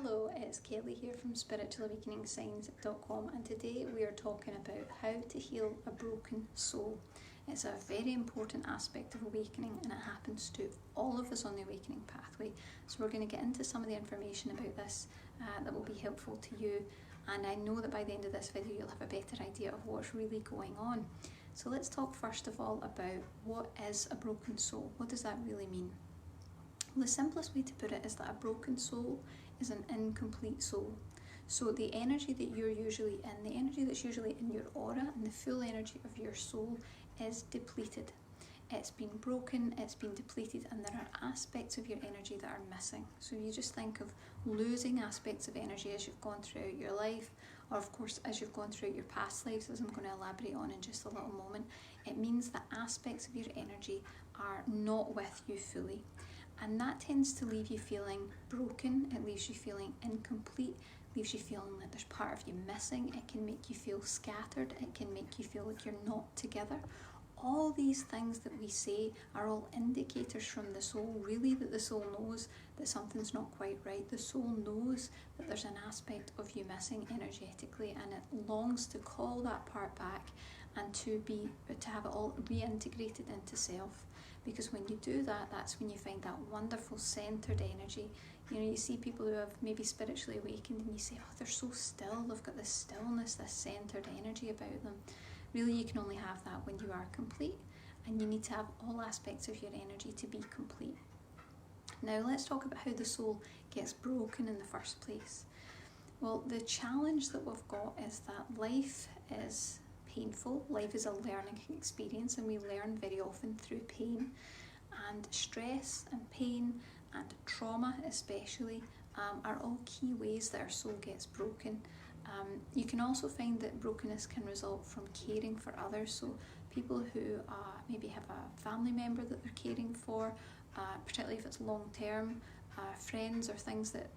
Hello, it's Kelly here from spiritualawakeningsigns.com, and today we are talking about how to heal a broken soul. It's a very important aspect of awakening and it happens to all of us on the awakening pathway. So we're going to get into some of the information about this that will be helpful to you, and I know that by the end of this video you'll have a better idea of what's really going on. So let's talk first of all about what is a broken soul. What does that really mean? Well, the simplest way to put it is that a broken soul is an incomplete soul. So the energy that you're usually in, the energy that's usually in your aura and the full energy of your soul is depleted. It's been broken, it's been depleted, and there are aspects of your energy that are missing. So you just think of losing aspects of energy as you've gone throughout your life, or of course as you've gone throughout your past lives, as I'm going to elaborate on in just a little moment. It means that aspects of your energy are not with you fully. And that tends to leave you feeling broken, it leaves you feeling incomplete, leaves you feeling like there's part of you missing, it can make you feel scattered, it can make you feel like you're not together. All these things that we say are all indicators from the soul, really, that the soul knows that something's not quite right. The soul knows that there's an aspect of you missing energetically, and it longs to call that part back and to have it all reintegrated into self. Because when you do that, that's when you find that wonderful centered energy. You know, you see people who have maybe spiritually awakened and you say, oh, they're so still, they've got this stillness, this centered energy about them. Really, you can only have that when you are complete, and you need to have all aspects of your energy to be complete. Now, let's talk about how the soul gets broken in the first place. Well, the challenge that we've got is that life is painful. Life is a learning experience, and we learn very often through pain, and stress and pain and trauma especially are all key ways that our soul gets broken. You can also find that brokenness can result from caring for others, so people who maybe have a family member that they're caring for, particularly if it's long term, friends or things that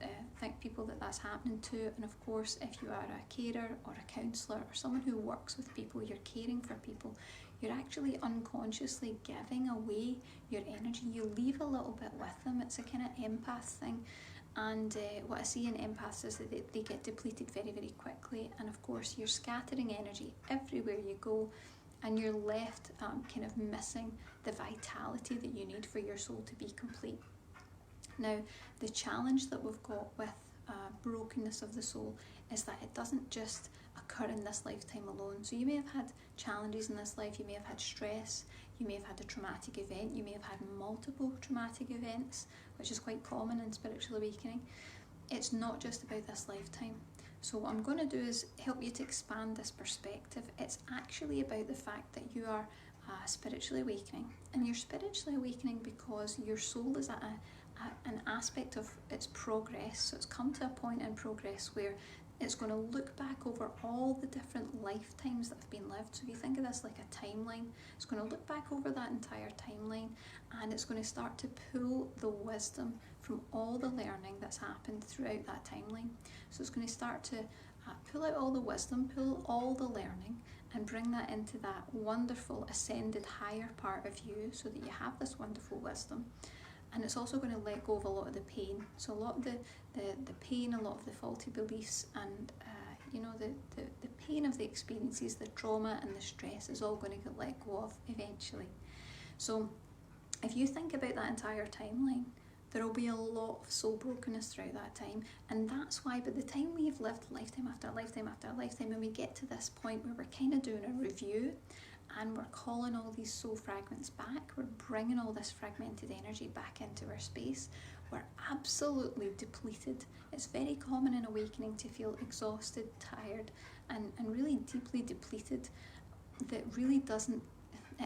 people that's happening to. And of course, if you are a carer or a counsellor or someone who works with people, you're caring for people, you're actually unconsciously giving away your energy. You leave a little bit with them. It's a kind of empath thing. And what I see in empaths is that they get depleted very, very quickly. And of course, you're scattering energy everywhere you go, and you're left kind of missing the vitality that you need for your soul to be complete. Now, the challenge that we've got with brokenness of the soul is that it doesn't just occur in this lifetime alone. So you may have had challenges in this life, you may have had stress, you may have had a traumatic event, you may have had multiple traumatic events, which is quite common in spiritual awakening. It's not just about this lifetime. So what I'm going to do is help you to expand this perspective. It's actually about the fact that you are spiritually awakening, and you're spiritually awakening because your soul is at an aspect of its progress. So it's come to a point in progress where it's going to look back over all the different lifetimes that have been lived. So if you think of this like a timeline, it's going to look back over that entire timeline, and it's going to start to pull the wisdom from all the learning that's happened throughout that timeline. So it's going to start to pull out all the wisdom, pull all the learning, and bring that into that wonderful ascended higher part of you, so that you have this wonderful wisdom. And it's also going to let go of a lot of the pain. So a lot of the pain, a lot of the faulty beliefs, and the pain of the experiences, the trauma and the stress is all going to get let go of eventually. So if you think about that entire timeline, there will be a lot of soul brokenness throughout that time. And that's why by the time we've lived lifetime after lifetime after lifetime, and we get to this point where we're kind of doing a review, and we're calling all these soul fragments back, we're bringing all this fragmented energy back into our space, we're absolutely depleted. It's very common in awakening to feel exhausted, tired, and really deeply depleted, that really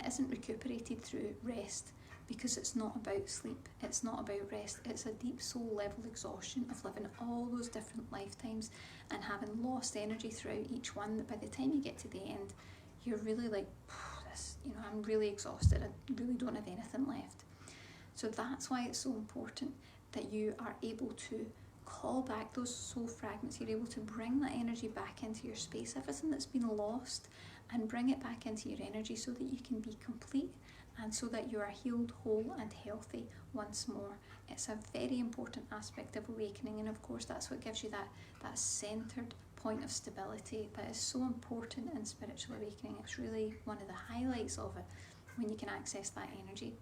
isn't recuperated through rest, because it's not about sleep, it's not about rest, it's a deep soul level exhaustion of living all those different lifetimes and having lost energy throughout each one, that by the time you get to the end, you're really like, I'm really exhausted, I really don't have anything left. So that's why it's so important that you are able to call back those soul fragments. You're able to bring that energy back into your space, everything that's been lost, and bring it back into your energy so that you can be complete, and so that you are healed, whole and healthy once more. It's a very important aspect of awakening, and of course that's what gives you that centered point of stability that is so important in spiritual awakening. It's really one of the highlights of it when you can access that energy.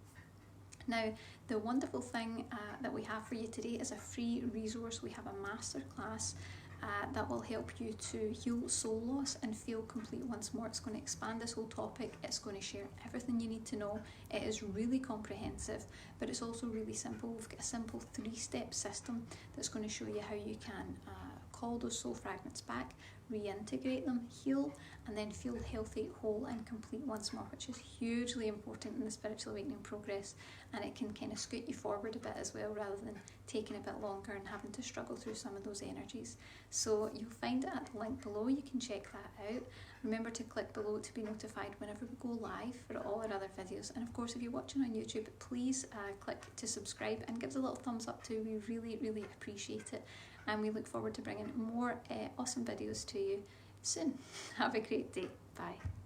Now, the wonderful thing that we have for you today is a free resource. We have a masterclass that will help you to heal soul loss and feel complete once more. It's going to expand this whole topic. It's going to share everything you need to know. It is really comprehensive, but it's also really simple. We've got a simple 3-step system that's going to show you how you can call those soul fragments back, reintegrate them, heal, and then feel healthy, whole and complete once more, which is hugely important in the spiritual awakening progress, and it can kind of scoot you forward a bit as well, rather than taking a bit longer and having to struggle through some of those energies. So you'll find it at the link below. You can check that out. Remember to click below to be notified whenever we go live for all our other videos. And of course, if you're watching on YouTube, please click to subscribe and give us a little thumbs up too. We really, really appreciate it. And we look forward to bringing more awesome videos to you soon. Have a great day. Bye.